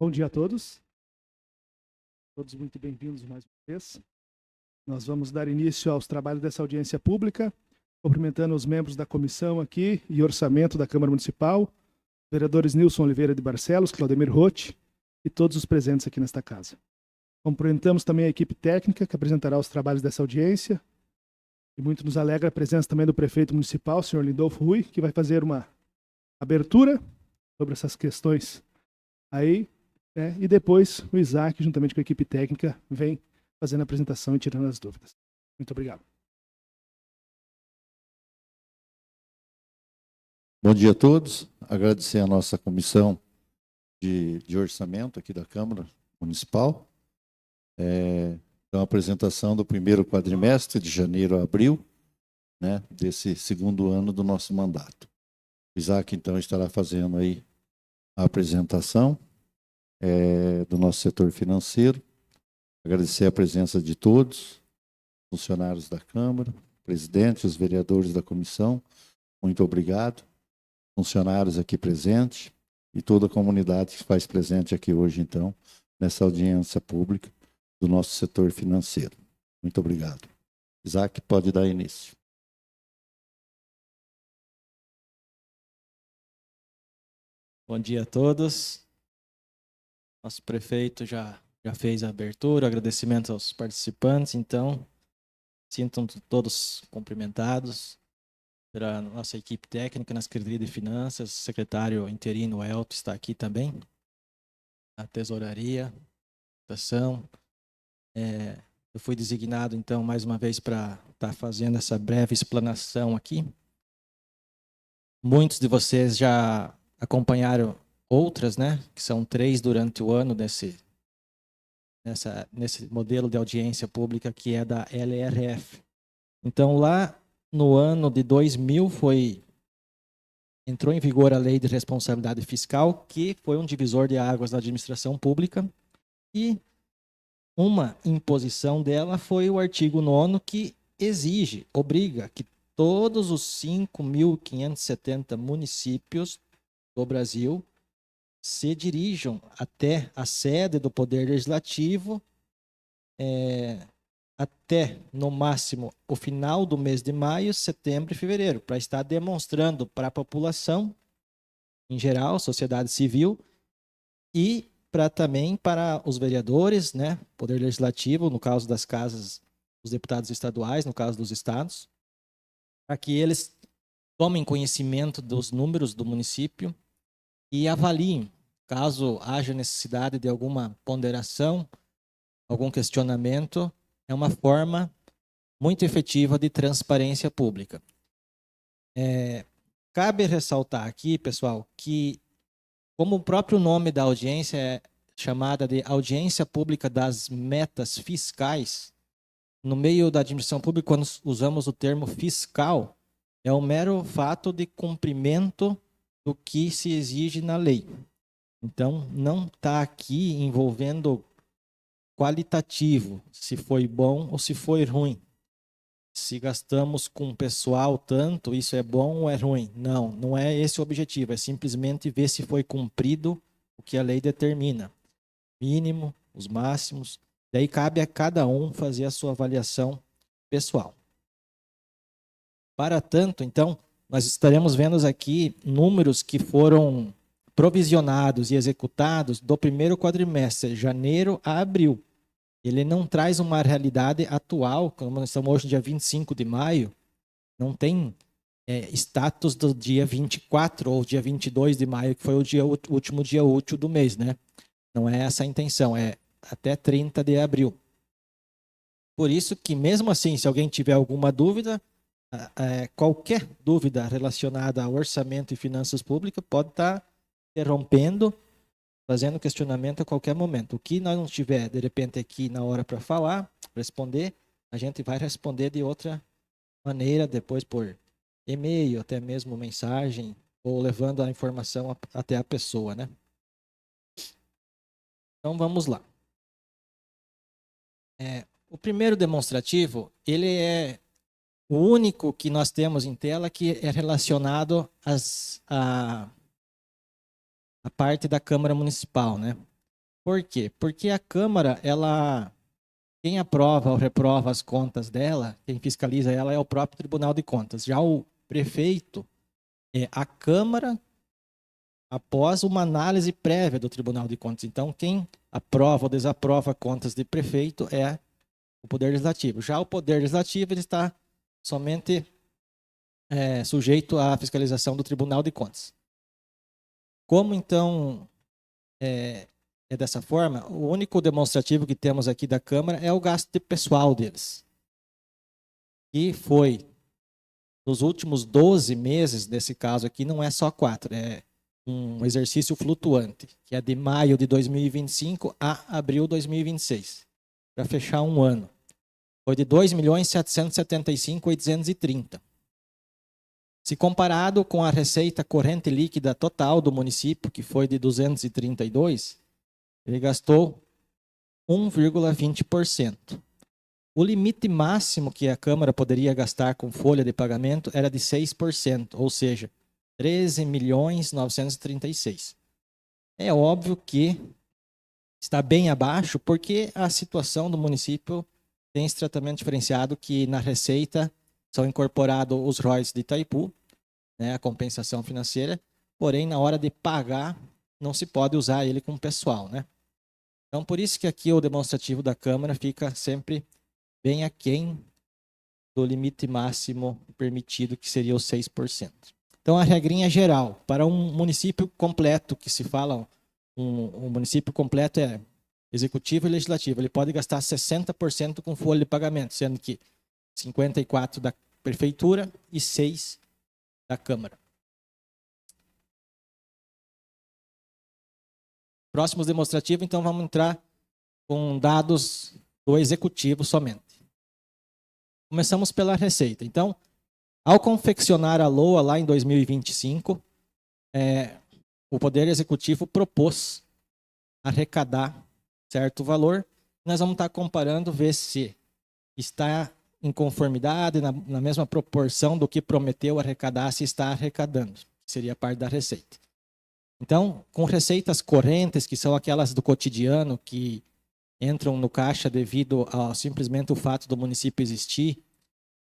Bom dia a todos. Todos muito bem-vindos mais uma vez. Nós vamos dar início aos trabalhos dessa audiência pública, cumprimentando os membros da comissão aqui e orçamento da Câmara Municipal, vereadores Nilson Oliveira de Barcelos, Claudemir Rotti e todos os presentes aqui nesta casa. Cumprimentamos também a equipe técnica que apresentará os trabalhos dessa audiência. E muito nos alegra a presença também do prefeito municipal, senhor Lindolfo Rui, que vai fazer uma abertura sobre essas questões aí. E depois o Isaac, juntamente com a equipe técnica, vem fazendo a apresentação e tirando as dúvidas. Muito obrigado. Bom dia a todos. Agradecer a nossa comissão de orçamento aqui da Câmara Municipal. Então, a apresentação do primeiro quadrimestre, de janeiro a abril, né, desse segundo ano do nosso mandato. O Isaac, então, estará fazendo aí a apresentação do nosso setor financeiro. Agradecer a presença de todos, funcionários da Câmara, presidente, os vereadores da comissão. Muito obrigado. Funcionários aqui presentes e toda a comunidade que faz presente aqui hoje, então, nessa audiência pública do nosso setor financeiro. Muito obrigado. Isaac, pode dar início. Bom dia a todos. Nosso prefeito já fez a abertura, agradecimento aos participantes, então, sintam todos cumprimentados pela nossa equipe técnica na Secretaria de Finanças, o secretário interino Elton está aqui também, a tesouraria, ação. Eu fui designado, então, mais uma vez para estar fazendo essa breve explanação aqui. Muitos de vocês já acompanharam outras, né, que são 3 durante o ano nesse modelo de audiência pública que é da LRF. Então, lá no ano de 2000 entrou em vigor a Lei de Responsabilidade Fiscal, que foi um divisor de águas da administração pública, e uma imposição dela foi o artigo 9º, que obriga que todos os 5.570 municípios do Brasil se dirijam até a sede do Poder Legislativo até, no máximo, o final do mês de maio, setembro e fevereiro, para estar demonstrando para a população, em geral, sociedade civil, e também para os vereadores, né, Poder Legislativo, no caso das casas, os deputados estaduais, no caso dos estados, para que eles tomem conhecimento dos números do município e avaliem, caso haja necessidade de alguma ponderação, algum questionamento. É uma forma muito efetiva de transparência pública. Cabe ressaltar aqui, pessoal, que como o próprio nome da audiência é chamada de Audiência Pública das Metas Fiscais, no meio da administração pública, quando usamos o termo fiscal, é o mero fato de cumprimento do que se exige na lei. Então, não está aqui envolvendo qualitativo, se foi bom ou se foi ruim. Se gastamos com pessoal tanto, isso é bom ou é ruim? Não, não é esse o objetivo, é simplesmente ver se foi cumprido o que a lei determina. Mínimo, os máximos, daí cabe a cada um fazer a sua avaliação pessoal. Para tanto, então, nós estaremos vendo aqui números que foram provisionados e executados do primeiro quadrimestre, janeiro a abril. Ele não traz uma realidade atual, como nós estamos hoje no dia 25 de maio, não tem status do dia 24 ou dia 22 de maio, que foi o último dia útil do mês, né? Não é essa a intenção, é até 30 de abril. Por isso que, mesmo assim, se alguém tiver alguma dúvida, qualquer dúvida relacionada ao orçamento e finanças públicas pode estar interrompendo, fazendo questionamento a qualquer momento. O que nós não tiver, de repente, aqui na hora para falar, responder, a gente vai responder de outra maneira, depois por e-mail, até mesmo mensagem, ou levando a informação até a pessoa, né? Então, vamos lá. O primeiro demonstrativo, ele é o único que nós temos em tela que é relacionado à parte da Câmara Municipal, né? Por quê? Porque a Câmara, quem aprova ou reprova as contas dela, quem fiscaliza ela é o próprio Tribunal de Contas. Já o prefeito é a Câmara após uma análise prévia do Tribunal de Contas. Então, quem aprova ou desaprova contas de prefeito é o Poder Legislativo. Já o Poder Legislativo ele está somente sujeito à fiscalização do Tribunal de Contas. Como, então, é dessa forma, o único demonstrativo que temos aqui da Câmara é o gasto de pessoal deles. E foi, nos últimos 12 meses, nesse caso aqui, não é só 4, é um exercício flutuante, que é de maio de 2025 a abril de 2026, para fechar um ano. Foi de 2.775.830. Se comparado com a receita corrente líquida total do município, que foi de 232, ele gastou 1,20%. O limite máximo que a Câmara poderia gastar com folha de pagamento era de 6%, ou seja, 13.936. É óbvio que está bem abaixo, porque a situação do município tem esse tratamento diferenciado, que na receita são incorporados os royalties de Itaipu, né, a compensação financeira, porém na hora de pagar não se pode usar ele com o pessoal, né? Então por isso que aqui o demonstrativo da Câmara fica sempre bem aquém do limite máximo permitido, que seria os 6%. Então a regrinha geral, para um município completo, que se fala, um município completo é executivo e legislativo, ele pode gastar 60% com folha de pagamento, sendo que 54% da prefeitura e 6% da Câmara. Próximo demonstrativo, então vamos entrar com dados do executivo somente. Começamos pela receita. Então, ao confeccionar a LOA lá em 2025, o Poder Executivo propôs arrecadar certo valor. Nós vamos estar comparando, ver se está em conformidade, na mesma proporção do que prometeu arrecadar, se está arrecadando, que seria a parte da receita. Então, com receitas correntes, que são aquelas do cotidiano, que entram no caixa devido a simplesmente o fato do município existir,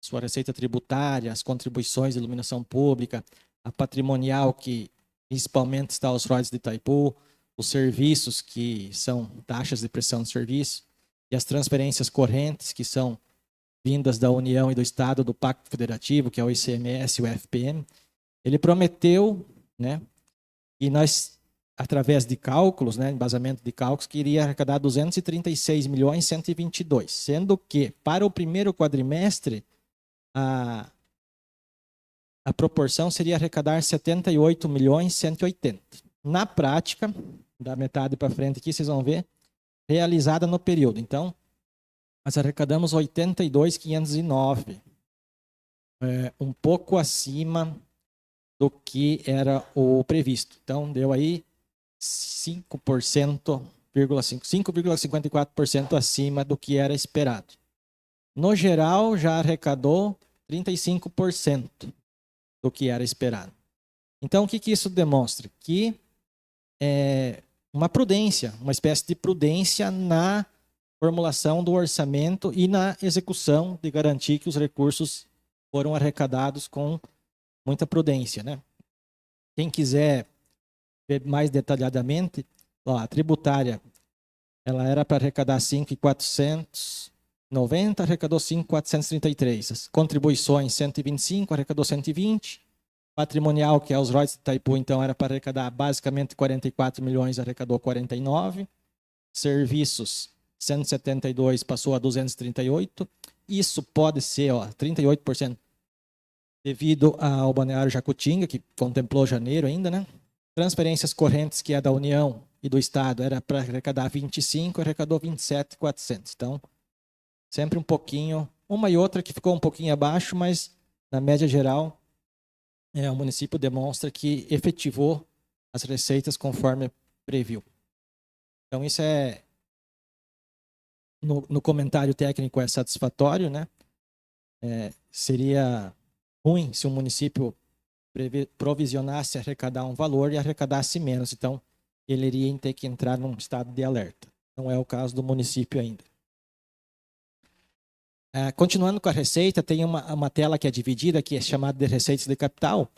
sua receita tributária, as contribuições de iluminação pública, a patrimonial, que principalmente está os royalties de Itaipu, os serviços, que são taxas de prestação de serviço, e as transferências correntes, que são vindas da União e do Estado, do Pacto Federativo, que é o ICMS e o FPM. Ele prometeu, né, e nós, através de cálculos, né, embasamento de cálculos, que iria arrecadar 236.122.000, sendo que, para o primeiro quadrimestre, a proporção seria arrecadar 78.180.000. Na prática, da metade para frente aqui, vocês vão ver, realizada no período. Então, nós arrecadamos 82.509, um pouco acima do que era o previsto. Então, deu aí 5,54% acima do que era esperado. No geral, já arrecadou 35% do que era esperado. Então, o que isso demonstra? Que é uma prudência, uma espécie de prudência na formulação do orçamento e na execução, de garantir que os recursos foram arrecadados com muita prudência, né? Quem quiser ver mais detalhadamente, a tributária, ela era para arrecadar 5.490, arrecadou 5.433. As contribuições, 125, arrecadou 120. Patrimonial, que é os royalties de Itaipu, então era para arrecadar basicamente 44 milhões, arrecadou 49. Serviços, 172, passou a 238. Isso pode ser 38%. Devido ao Balneário Jacutinga, que contemplou janeiro ainda, né? Transferências correntes, que é da União e do Estado, era para arrecadar 25, arrecadou 27.400. Então, sempre um pouquinho, uma e outra que ficou um pouquinho abaixo, mas na média geral, o município demonstra que efetivou as receitas conforme previu. Então, isso no comentário técnico é satisfatório, né? Seria ruim se o município provisionasse arrecadar um valor e arrecadasse menos. Então, ele iria ter que entrar num estado de alerta. Não é o caso do município ainda. Continuando com a receita, tem uma tela que é dividida, que é chamada de receitas de capital,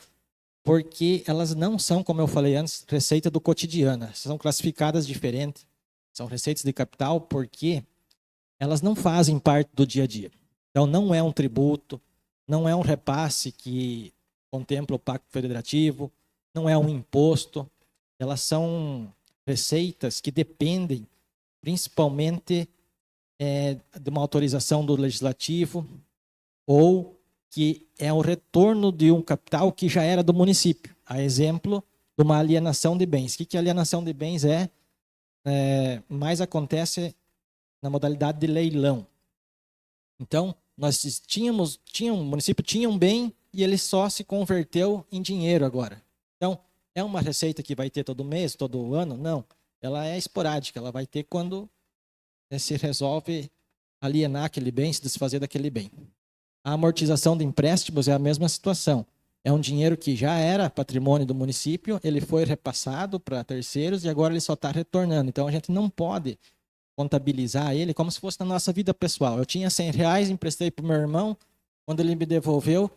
porque elas não são, como eu falei antes, receita do cotidiano. São classificadas diferentes. São receitas de capital porque elas não fazem parte do dia a dia. Então, não é um tributo, não é um repasse que contempla o Pacto Federativo, não é um imposto. Elas são receitas que dependem principalmente de uma autorização do legislativo ou que é o retorno de um capital que já era do município. A exemplo de uma alienação de bens. O que a alienação de bens é? Mais acontece na modalidade de leilão. Então, o município tinha um bem e ele só se converteu em dinheiro agora. Então, é uma receita que vai ter todo mês, todo ano? Não. Ela é esporádica, ela vai ter quando se resolve alienar aquele bem, se desfazer daquele bem. A amortização de empréstimos é a mesma situação. É um dinheiro que já era patrimônio do município, ele foi repassado para terceiros e agora ele só está retornando. Então, a gente não pode contabilizar ele como se fosse na nossa vida pessoal. Eu tinha R$100, emprestei para o meu irmão, quando ele me devolveu,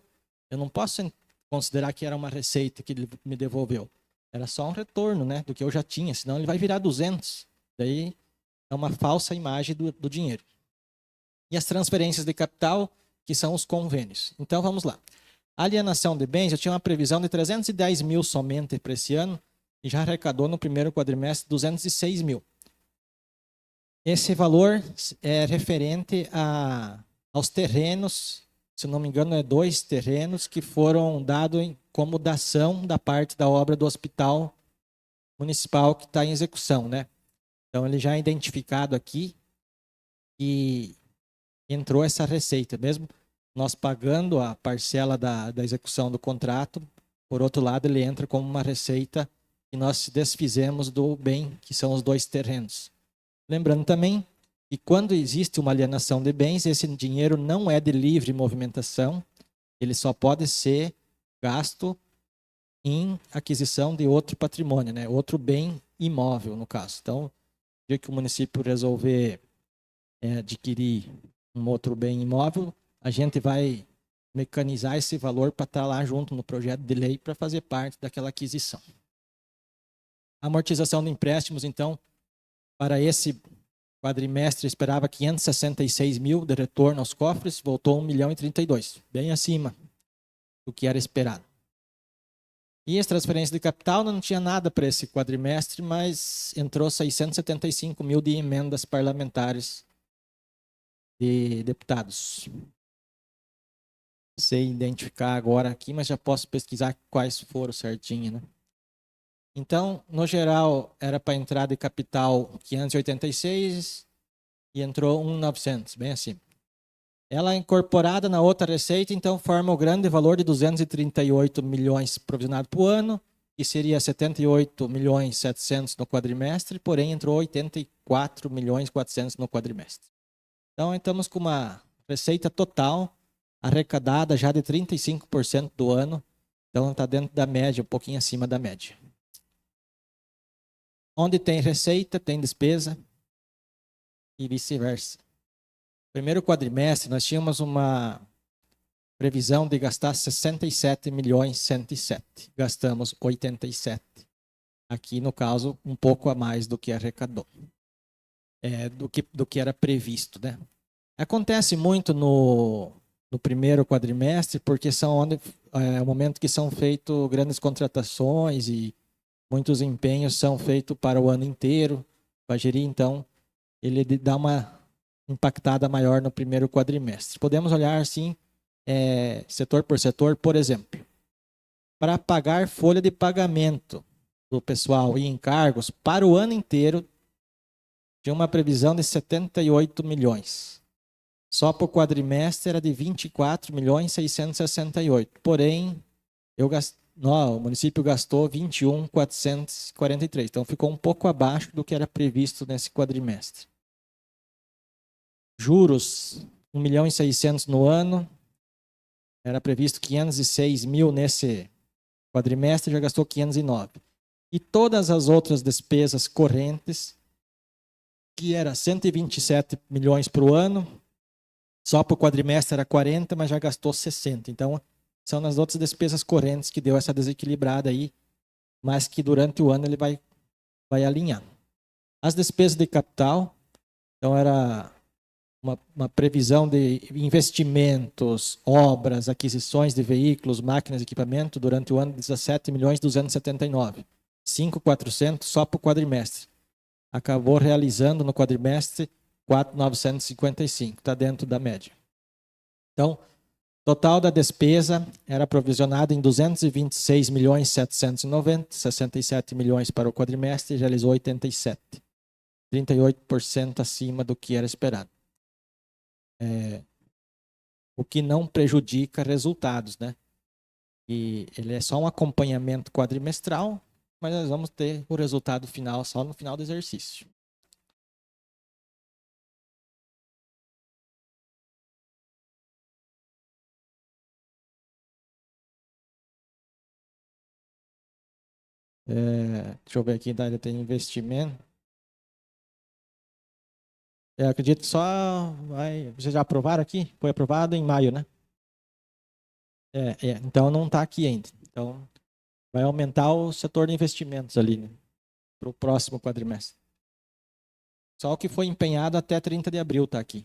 eu não posso considerar que era uma receita que ele me devolveu. Era só um retorno, né, do que eu já tinha, senão ele vai virar 200. Daí é uma falsa imagem do dinheiro. E as transferências de capital, que são os convênios. Então, vamos lá. A alienação de bens, eu tinha uma previsão de 310 mil somente para esse ano e já arrecadou no primeiro quadrimestre 206 mil. Esse valor é referente aos terrenos, se não me engano, 2 terrenos que foram dados como dação da parte da obra do hospital municipal que está em execução, né? Então, ele já é identificado aqui e entrou essa receita, mesmo nós pagando a parcela da execução do contrato, por outro lado, ele entra como uma receita que nós desfizemos do bem, que são os 2 terrenos. Lembrando também que quando existe uma alienação de bens, esse dinheiro não é de livre movimentação, ele só pode ser gasto em aquisição de outro patrimônio, né? Outro bem imóvel, no caso. Então, no dia que o município resolver adquirir um outro bem imóvel, a gente vai mecanizar esse valor para estar lá junto no projeto de lei para fazer parte daquela aquisição. A amortização de empréstimos, então, para esse quadrimestre, esperava 566 mil de retorno aos cofres, voltou 1.032, bem acima do que era esperado. E as transferências de capital não tinha nada para esse quadrimestre, mas entrou 675 mil de emendas parlamentares de deputados. Sei identificar agora aqui, mas já posso pesquisar quais foram certinho, né? Então, no geral, era para entrar de capital 586 e entrou 1.900, bem assim. Ela é incorporada na outra receita, então forma o grande valor de 238 milhões provisionado por ano, que seria 78 milhões 700 no quadrimestre, porém entrou 84 milhões 400 no quadrimestre. Então, estamos com uma receita total arrecadada já de 35% do ano, então está dentro da média, um pouquinho acima da média. Onde tem receita, tem despesa e vice-versa. Primeiro quadrimestre, nós tínhamos uma previsão de gastar 67 milhões 107. Gastamos 87. Aqui, no caso, um pouco a mais do que arrecadou. Do que era previsto, né? Acontece muito no primeiro quadrimestre, porque é o momento que são feitas grandes contratações e muitos empenhos são feitos para o ano inteiro, para gerir, então, ele dá uma impactada maior no primeiro quadrimestre. Podemos olhar assim, setor por setor, por exemplo. Para pagar folha de pagamento do pessoal e encargos, para o ano inteiro, tinha uma previsão de 78 milhões. Só para o quadrimestre era de 24 milhões 668. Porém, o município gastou 21.443. Então, ficou um pouco abaixo do que era previsto nesse quadrimestre. Juros, 1.600.000 no ano. Era previsto 506 mil nesse quadrimestre, já gastou 509. e todas as outras despesas correntes, que era 127 milhões para o ano, só para o quadrimestre era 40, mas já gastou 60. Então, são nas outras despesas correntes que deu essa desequilibrada aí, mas que durante o ano ele vai alinhar. As despesas de capital, então era uma previsão de investimentos, obras, aquisições de veículos, máquinas e equipamento durante o ano de 17.279. 5.400 só para o quadrimestre. Acabou realizando no quadrimestre 4.955, está dentro da média. Então, total da despesa era provisionado em 226.790, 67 milhões para o quadrimestre e realizou 87. 38% acima do que era esperado. O que não prejudica resultados, né? E ele é só um acompanhamento quadrimestral, mas nós vamos ter o resultado final só no final do exercício. Deixa eu ver aqui, da área tem investimento. Eu acredito que só vai. Vocês já aprovaram aqui? Foi aprovado em maio, né? Então não está aqui ainda. Então vai aumentar o setor de investimentos ali, né, para o próximo quadrimestre. Só o que foi empenhado até 30 de abril está aqui.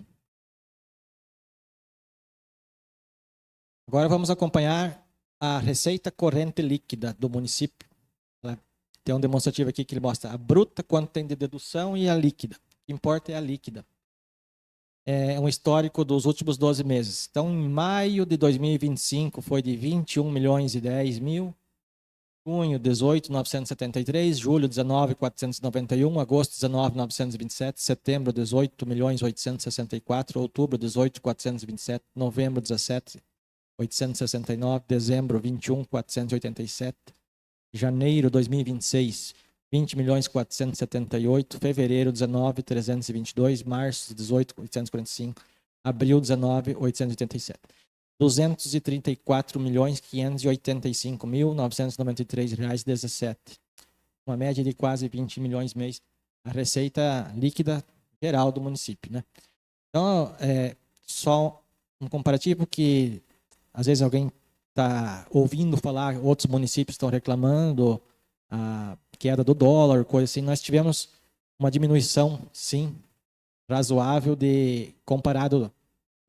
Agora vamos acompanhar a receita corrente líquida do município. Tem um demonstrativo aqui que ele mostra a bruta, quanto tem de dedução, e a líquida. O que importa é a líquida. É um histórico dos últimos 12 meses. Então, em maio de 2025 foi de 21.010.000, junho 18.973, julho 19.491, agosto 19.927, setembro 18.864, outubro 18.427, novembro 17.869, dezembro 21.487, janeiro 2026, 20.478, fevereiro 19.322, março 18.845, abril 19.887. 234.585.993 reais 17. Uma média de quase 20 milhões mês. A receita líquida geral do município, né? Então, só um comparativo que às vezes alguém está ouvindo falar, outros municípios estão reclamando a queda do dólar, coisa assim. Nós tivemos uma diminuição, sim, razoável comparado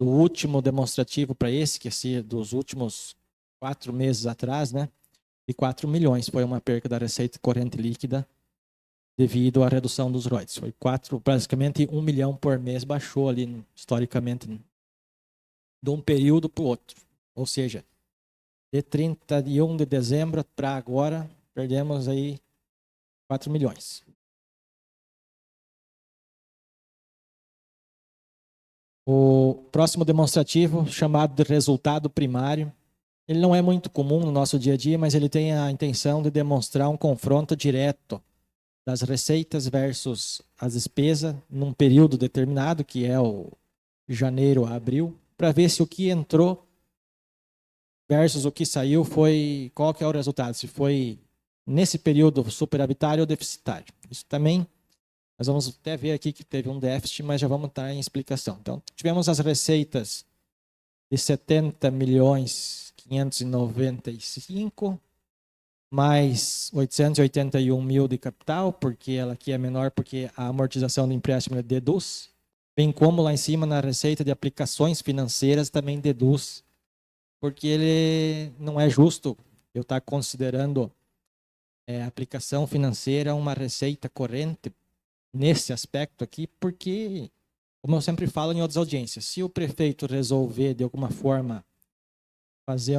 do último demonstrativo para esse, que é dos últimos 4 meses atrás, né? De 4 milhões. Foi uma perca da receita corrente líquida devido à redução dos royalties. Foi basicamente 1 milhão por mês, baixou ali, historicamente, de um período para o outro. Ou seja, de 31 de dezembro para agora, perdemos aí 4 milhões. O próximo demonstrativo, chamado de resultado primário, ele não é muito comum no nosso dia a dia, mas ele tem a intenção de demonstrar um confronto direto das receitas versus as despesas num período determinado, que é o janeiro a abril, para ver se o que entrou versus o que saiu qual que é o resultado, se foi nesse período superavitário ou deficitário. Isso também, nós vamos até ver aqui que teve um déficit, mas já vamos estar em explicação. Então, tivemos as receitas de 70.595, mais 881 mil de capital, porque ela aqui é menor, porque a amortização do empréstimo deduz, bem como lá em cima na receita de aplicações financeiras também deduz, porque ele não é justo eu estar considerando a aplicação financeira uma receita corrente nesse aspecto aqui, porque, como eu sempre falo em outras audiências, se o prefeito resolver de alguma forma fazer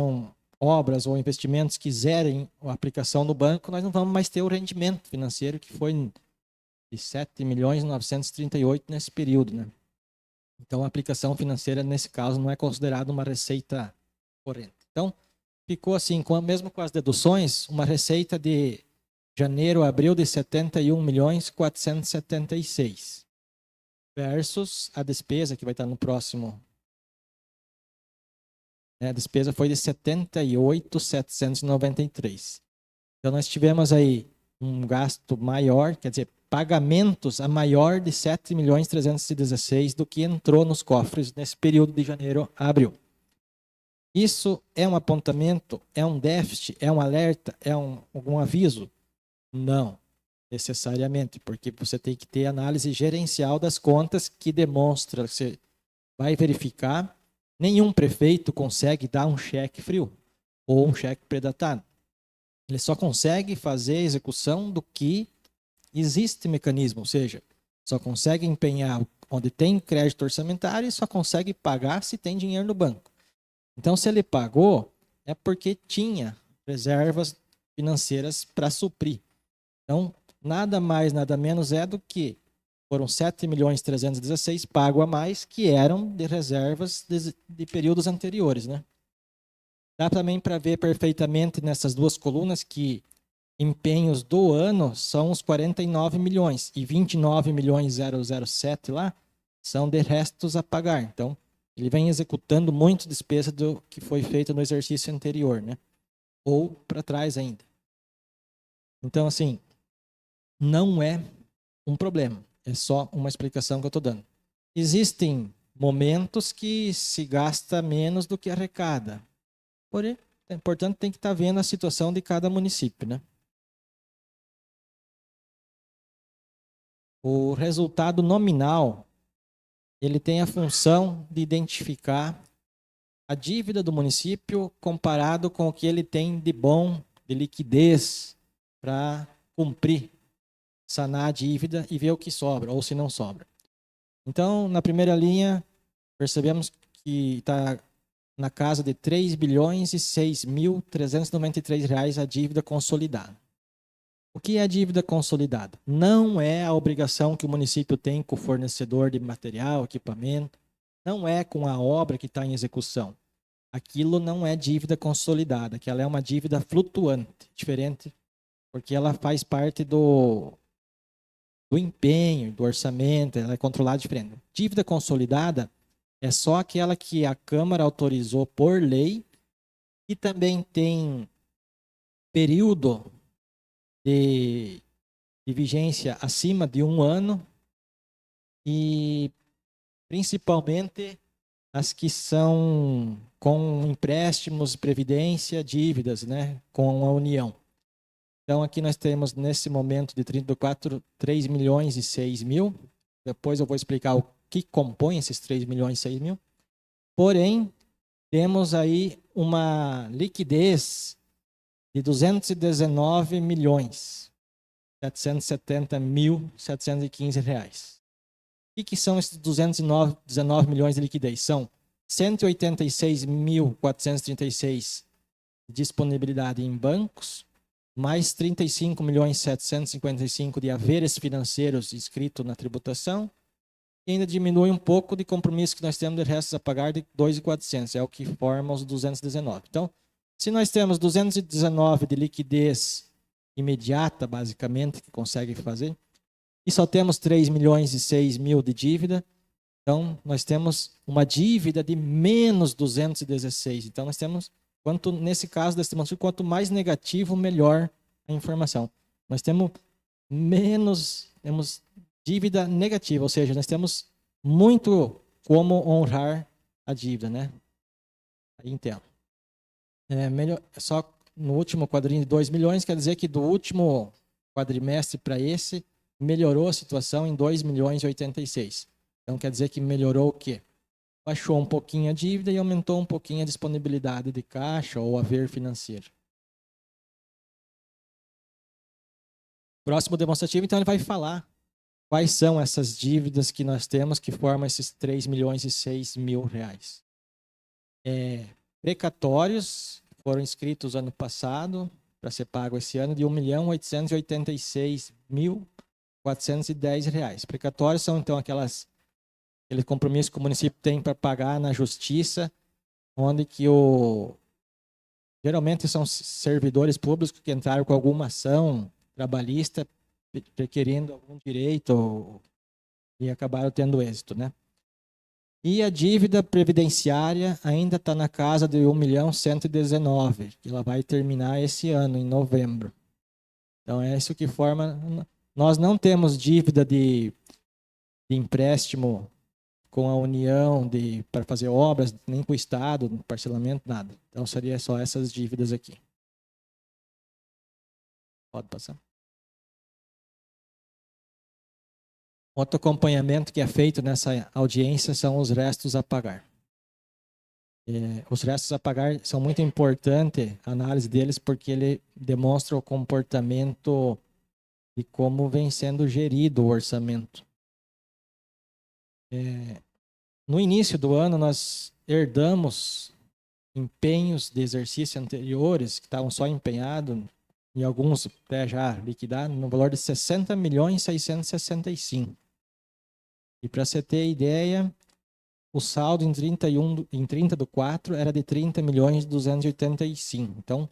obras ou investimentos que zerem a aplicação no banco, nós não vamos mais ter o rendimento financeiro que foi de 7.938 nesse período, né? Então a aplicação financeira nesse caso não é considerada uma receita corrente. Então, ficou assim, mesmo com as deduções, uma receita de janeiro a abril de 71.476 versus a despesa que vai estar no próximo. A despesa foi de 78.793. Então, nós tivemos aí um gasto maior, quer dizer, pagamentos a maior de 7.316.000 do que entrou nos cofres nesse período de janeiro a abril. Isso é um apontamento? É um déficit? É um alerta? É algum aviso? Não, necessariamente, porque você tem que ter análise gerencial das contas que demonstra, você vai verificar, nenhum prefeito consegue dar um cheque frio ou um cheque predatado. Ele só consegue fazer a execução do que existe mecanismo, ou seja, só consegue empenhar onde tem crédito orçamentário e só consegue pagar se tem dinheiro no banco. Então, se ele pagou, é porque tinha reservas financeiras para suprir. Então, nada mais, nada menos é do que foram 7.316.000 pago a mais, que eram de reservas de períodos anteriores, né? Dá também para ver perfeitamente nessas duas colunas que empenhos do ano são os 49 milhões e 29.007 lá são de restos a pagar. Então, ele vem executando muito despesa do que foi feito no exercício anterior, né? Ou para trás ainda. Então, assim, não é um problema. É só uma explicação que eu estou dando. Existem momentos que se gasta menos do que arrecada. Porém, portanto, tem que estar vendo a situação de cada município, né? O resultado nominal, ele tem a função de identificar a dívida do município comparado com o que ele tem de bom, de liquidez, para cumprir, sanar a dívida e ver o que sobra, ou se não sobra. Então, na primeira linha, percebemos que está na casa de R$ 3.006.393 a dívida consolidada. O que é a dívida consolidada? Não é a obrigação que o município tem com o fornecedor de material, equipamento, não é com a obra que está em execução. Aquilo não é dívida consolidada, que ela é uma dívida flutuante, diferente, porque ela faz parte do empenho, do orçamento, ela é controlada diferente. Dívida consolidada é só aquela que a Câmara autorizou por lei e também tem período de vigência acima de 1 ano e principalmente as que são com empréstimos, previdência, dívidas, né, com a União. Então aqui nós temos nesse momento de 3.006.000. Depois eu vou explicar o que compõe esses 3.006.000. Porém, temos aí uma liquidez de 219.770.715 reais. O que são esses 219 milhões de liquidez? São 186.436 de disponibilidade em bancos, mais 35.755 de haveres financeiros inscritos na tributação, e ainda diminui um pouco de compromisso que nós temos de restos a pagar de 2.400, é o que forma os 219. Então, se nós temos 219 de liquidez imediata, basicamente, que consegue fazer, e só temos 3.006.000 de dívida, então nós temos uma dívida de menos 216. Então nós temos, nesse caso desse demonstrativo, quanto mais negativo, melhor a informação. Nós temos temos dívida negativa, ou seja, nós temos muito como honrar a dívida, né? Aí entendo. Só no último quadrinho de 2 milhões, quer dizer que do último quadrimestre para esse, melhorou a situação em 2.086. Então quer dizer que melhorou o quê? Baixou um pouquinho a dívida e aumentou um pouquinho a disponibilidade de caixa ou haver financeiro. Próximo demonstrativo, então ele vai falar quais são essas dívidas que nós temos que formam esses 3.006.000 reais. Precatórios foram inscritos ano passado para ser pago esse ano de R$ 1.886.410. Precatórios são então aquele compromisso que o município tem para pagar na justiça, onde que geralmente são servidores públicos que entraram com alguma ação trabalhista requerendo algum direito e acabaram tendo êxito, né? E a dívida previdenciária ainda está na casa de 1.119.000, que ela vai terminar esse ano, em novembro. Então é isso que forma. Nós não temos dívida de empréstimo com a União para fazer obras, nem com o Estado, parcelamento, nada. Então seria só essas dívidas aqui. Pode passar. Outro acompanhamento que é feito nessa audiência são os restos a pagar. Os restos a pagar são muito importantes, a análise deles, porque ele demonstra o comportamento e como vem sendo gerido o orçamento. No início do ano, nós herdamos empenhos de exercícios anteriores, que estavam só empenhados, e alguns até já liquidados, no valor de 60.665. E para você ter ideia, o saldo em 30/4 era de 30.285. Então,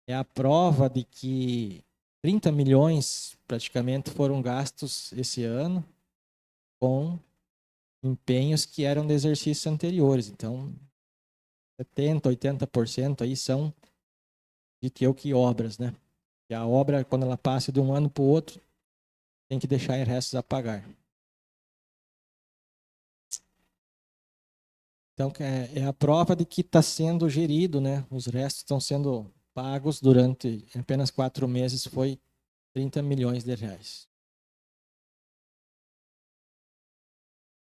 é a prova de que 30 milhões praticamente foram gastos esse ano com empenhos que eram de exercícios anteriores. Então, 70%, 80% aí são de que obras, né? E a obra, quando ela passa de um ano para o outro, tem que deixar em restos a pagar. Então, é a prova de que está sendo gerido, né? Os restos estão sendo pagos durante apenas 4 meses, foi 30 milhões de reais.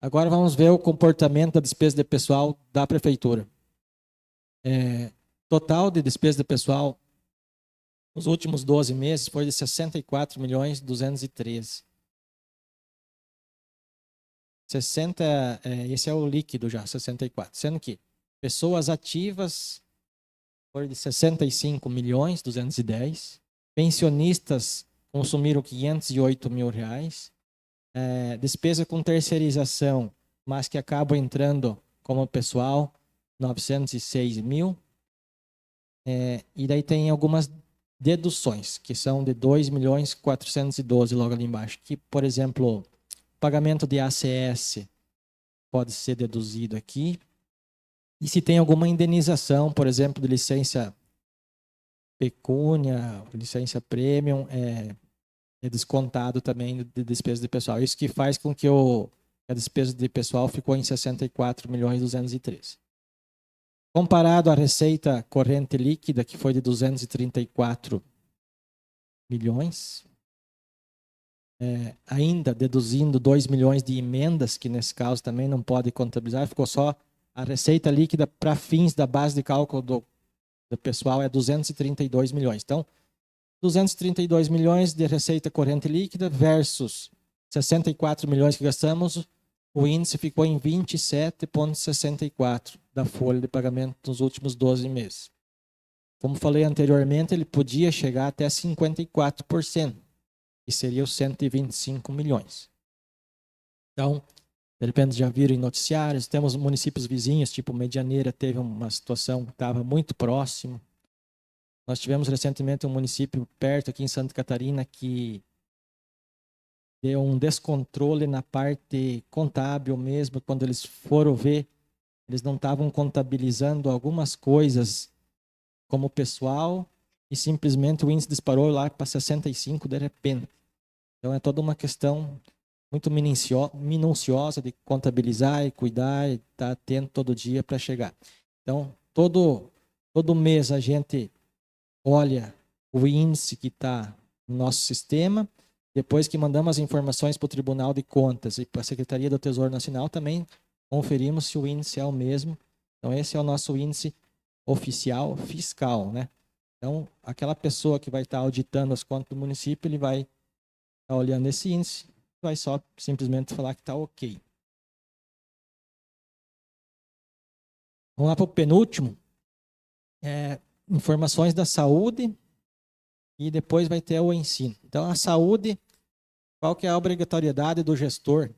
Agora vamos ver o comportamento da despesa de pessoal da prefeitura. Total de despesa de pessoal nos últimos 12 meses foi de 64.213. Esse é o líquido já, 64. Sendo que pessoas ativas foram de 65.210. Pensionistas consumiram 508 mil reais. Despesa com terceirização, mas que acabam entrando como pessoal, 906 mil. E daí tem algumas deduções, que são de 2.412 logo ali embaixo. Que, por exemplo, pagamento de ACS pode ser deduzido aqui. E se tem alguma indenização, por exemplo, de licença pecúnia, licença premium, é descontado também de despesa de pessoal. Isso que faz com que a despesa de pessoal ficou em 64.213. Comparado à receita corrente líquida, que foi de 234 milhões, ainda deduzindo 2 milhões de emendas, que nesse caso também não pode contabilizar, ficou só a receita líquida para fins da base de cálculo do pessoal é 232 milhões. Então, 232 milhões de receita corrente líquida versus 64 milhões que gastamos, o índice ficou em 27,64 da folha de pagamento nos últimos 12 meses. Como falei anteriormente, ele podia chegar até 54%, que seria os 125 milhões. Então, de repente já viram em noticiários, temos municípios vizinhos, tipo Medianeira, teve uma situação que estava muito próximo. Nós tivemos recentemente um município perto aqui em Santa Catarina que deu um descontrole na parte contábil mesmo. Quando eles foram ver, eles não estavam contabilizando algumas coisas como pessoal e simplesmente o índice disparou lá para 65 de repente. Então é toda uma questão muito minuciosa de contabilizar e cuidar e estar atento todo dia para chegar. Então, todo mês a gente olha o índice que está no nosso sistema. Depois que mandamos as informações para o Tribunal de Contas e para a Secretaria do Tesouro Nacional, também conferimos se o índice é o mesmo. Então, esse é o nosso índice oficial fiscal, né? Então, aquela pessoa que vai estar auditando as contas do município, ele vai estar olhando esse índice, vai só simplesmente falar que está ok. Vamos lá para o penúltimo. Informações da saúde e depois vai ter o ensino. Então, a saúde, qual que é a obrigatoriedade do gestor,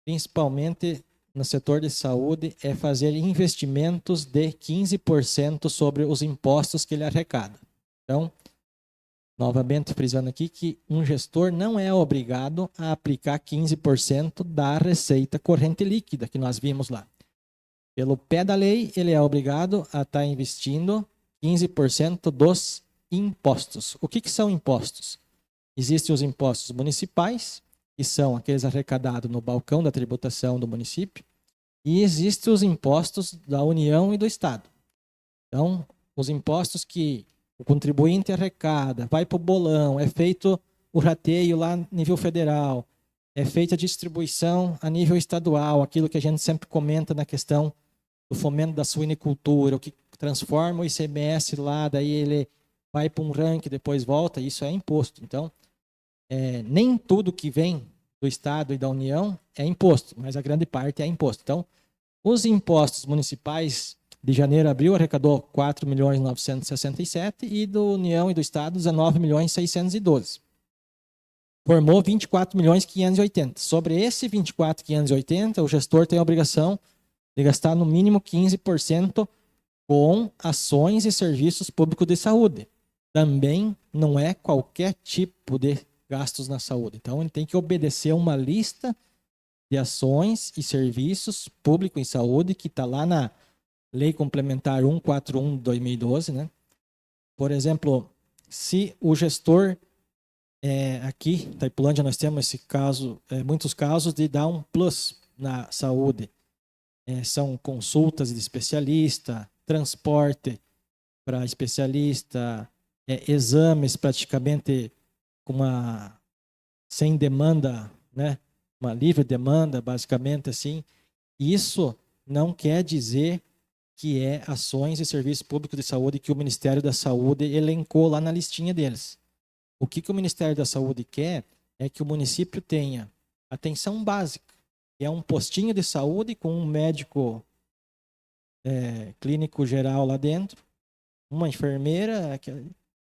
principalmente no setor de saúde, é fazer investimentos de 15% sobre os impostos que ele arrecada. Então, novamente frisando aqui que um gestor não é obrigado a aplicar 15% da receita corrente líquida que nós vimos lá. Pelo pé da lei, ele é obrigado a estar investindo 15% dos impostos. O que são impostos? Existem os impostos municipais, que são aqueles arrecadados no balcão da tributação do município, e existem os impostos da União e do Estado. Então, os impostos que o contribuinte arrecada, vai para o bolão, é feito o rateio lá no nível federal, é feita a distribuição a nível estadual, aquilo que a gente sempre comenta na questão do fomento da suinicultura, o que transforma o ICMS lá, daí ele vai para um ranking, depois volta, isso é imposto. Então, nem tudo que vem do Estado e da União é imposto, mas a grande parte é imposto. Então, os impostos municipais de janeiro a abril arrecadou 4.967 e do União e do Estado 19.612. Formou 24.580. Sobre esse 24.580, o gestor tem a obrigação de gastar no mínimo 15% com ações e serviços públicos de saúde. Também não é qualquer tipo de gastos na saúde. Então, ele tem que obedecer uma lista de ações e serviços públicos em saúde que está lá na Lei Complementar 141 de 2012, né? Por exemplo, se o gestor, aqui, em Itaipulândia, nós temos esse caso, muitos casos de dar um plus na saúde. São consultas de especialista, transporte para especialista, exames praticamente sem demanda, né? Uma livre demanda, basicamente assim. Isso não quer dizer que é ações e serviços públicos de saúde que o Ministério da Saúde elencou lá na listinha deles. O que o Ministério da Saúde quer é que o município tenha atenção básica, que é um postinho de saúde com um médico clínico geral lá dentro, uma enfermeira,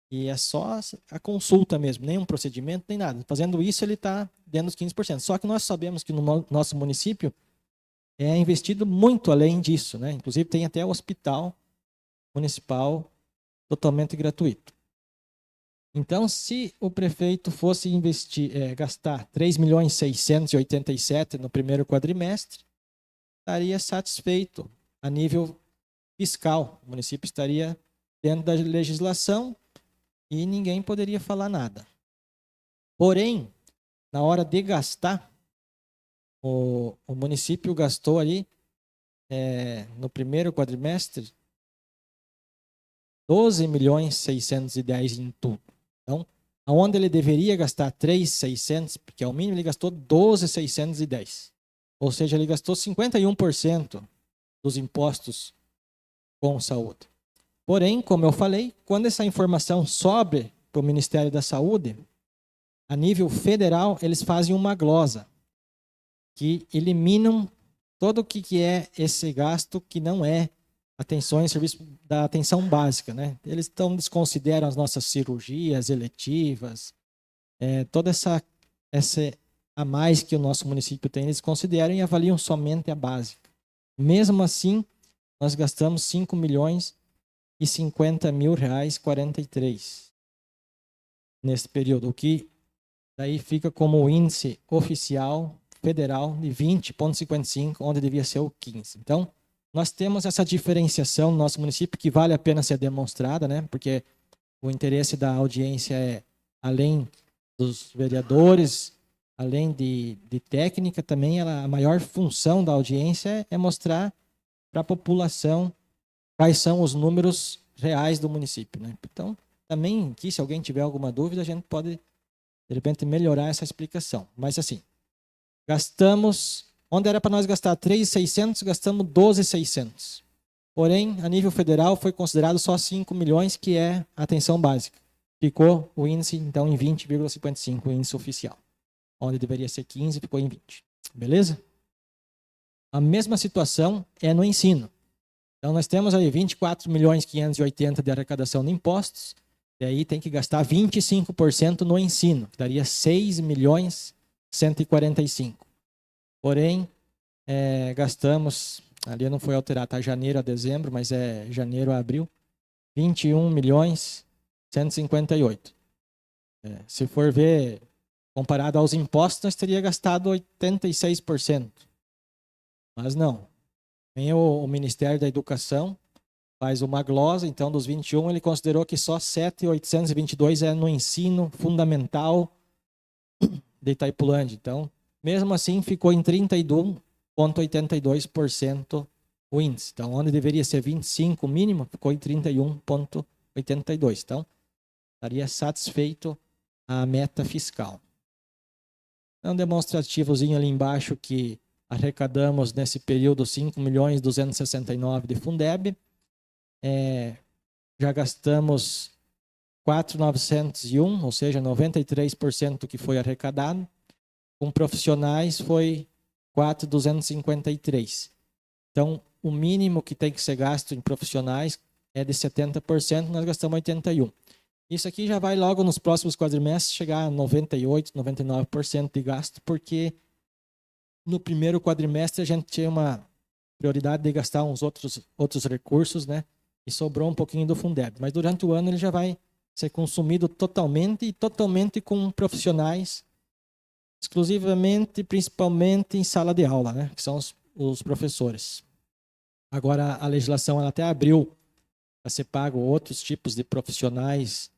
e é só a consulta mesmo, nem um procedimento, nem nada. Fazendo isso, ele está dentro dos 15%. Só que nós sabemos que no nosso município é investido muito além disso, né? Inclusive tem até o hospital municipal totalmente gratuito. Então, se o prefeito fosse gastar 3.687.000 no primeiro quadrimestre, estaria satisfeito a nível fiscal. O município estaria dentro da legislação e ninguém poderia falar nada. Porém, na hora de gastar, o município gastou ali, no primeiro quadrimestre, 12.610.000 em tudo. Então, aonde ele deveria gastar 3.600, porque é o mínimo, ele gastou 12.610. Ou seja, ele gastou 51% dos impostos com saúde. Porém, como eu falei, quando essa informação sobe para o Ministério da Saúde, a nível federal, eles fazem uma glosa que eliminam todo o que é esse gasto que não é atenção e serviço da atenção básica, né? Eles desconsideram as nossas cirurgias eletivas, toda essa a mais que o nosso município tem, eles consideram e avaliam somente a básica. Mesmo assim, nós gastamos R$5.050.043 nesse período, o que daí fica como o índice oficial federal de 20,55, onde devia ser o 15. Então, nós temos essa diferenciação no nosso município que vale a pena ser demonstrada, né? Porque o interesse da audiência é, além dos vereadores, além de técnica, também a maior função da audiência é mostrar para a população quais são os números reais do município, né? Então, também aqui, se alguém tiver alguma dúvida, a gente pode, de repente, melhorar essa explicação. Mas, assim, gastamos, onde era para nós gastar 3.600, gastamos 12.600. Porém, a nível federal, foi considerado só 5 milhões, que é a atenção básica. Ficou o índice, então, em 20,55, o índice oficial. Onde deveria ser 15, ficou em 20. Beleza? A mesma situação é no ensino. Então, nós temos aí 24.580 de arrecadação de impostos, e aí tem que gastar 25% no ensino, que daria 6.145. Porém, gastamos, ali não foi alterado, tá? Janeiro a dezembro, mas é janeiro a abril, 21.158. Se for ver, comparado aos impostos, nós teria gastado 86%. Mas não. Tem o Ministério da Educação, faz uma glosa, então dos 21 ele considerou que só 7.822 é no ensino fundamental de Itaipulândia. Então, mesmo assim, ficou em 31,82% o índice. Então, onde deveria ser 25 mínimo, ficou em 31,82%. Então, estaria satisfeito a meta fiscal. É um demonstrativozinho ali embaixo que arrecadamos nesse período 5.269.000 de Fundeb. Já gastamos 4.901, ou seja, 93% que foi arrecadado. Com profissionais foi 4.253. Então, o mínimo que tem que ser gasto em profissionais é de 70%, nós gastamos 81%. Isso aqui já vai logo nos próximos quadrimestres chegar a 98%, 99% de gasto, porque no primeiro quadrimestre a gente tinha uma prioridade de gastar uns outros recursos, né? E sobrou um pouquinho do Fundeb. Mas durante o ano ele já vai ser consumido totalmente e totalmente com profissionais, exclusivamente, principalmente em sala de aula, né? Que são os professores. Agora a legislação ela até abriu para ser pago outros tipos de profissionais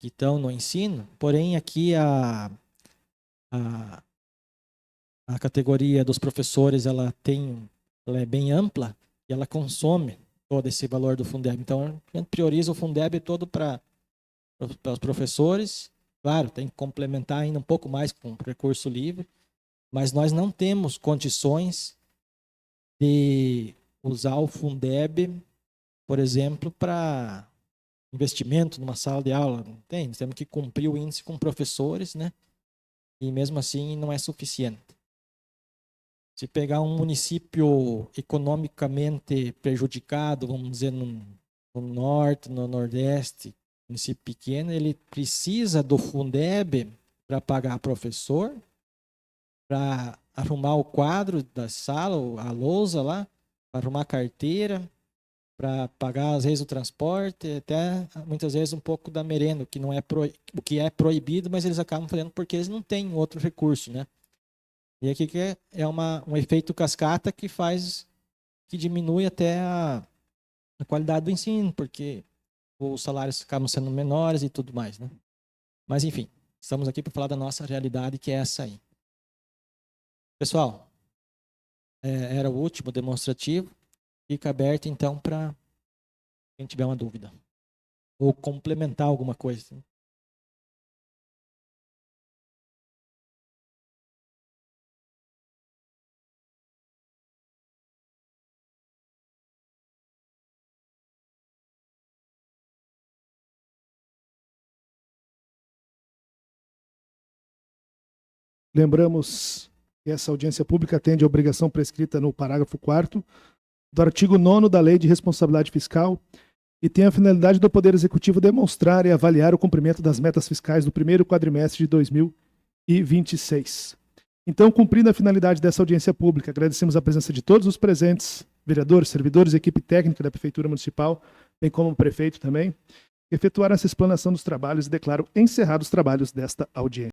que estão no ensino, porém aqui a categoria dos professores ela é bem ampla e ela consome todo esse valor do Fundeb. Então a gente prioriza o Fundeb todo para os professores. Claro, tem que complementar ainda um pouco mais com recurso livre, mas nós não temos condições de usar o Fundeb, por exemplo, para investimento numa sala de aula. Não tem, nós temos que cumprir o índice com professores, né? E mesmo assim não é suficiente. Se pegar um município economicamente prejudicado, vamos dizer no norte, no nordeste, município pequeno, ele precisa do Fundeb para pagar professor, para arrumar o quadro da sala, a lousa lá, para arrumar a carteira, para pagar às vezes o transporte, até muitas vezes um pouco da merenda, o que é proibido, mas eles acabam fazendo porque eles não têm outro recurso, né? E aqui que é um efeito cascata que diminui até a qualidade do ensino, porque os salários acabam sendo menores e tudo mais, né? Mas enfim, estamos aqui para falar da nossa realidade, que é essa aí. Pessoal, era o último demonstrativo. Fica aberto, então, para quem tiver uma dúvida. Ou complementar alguma coisa. Lembramos que essa audiência pública atende à obrigação prescrita no parágrafo 4º do artigo 9º da Lei de Responsabilidade Fiscal e tem a finalidade do Poder Executivo demonstrar e avaliar o cumprimento das metas fiscais do primeiro quadrimestre de 2026. Então, cumprindo a finalidade dessa audiência pública, agradecemos a presença de todos os presentes, vereadores, servidores, equipe técnica da Prefeitura Municipal, bem como o prefeito também, que efetuaram essa explanação dos trabalhos e declaro encerrados os trabalhos desta audiência.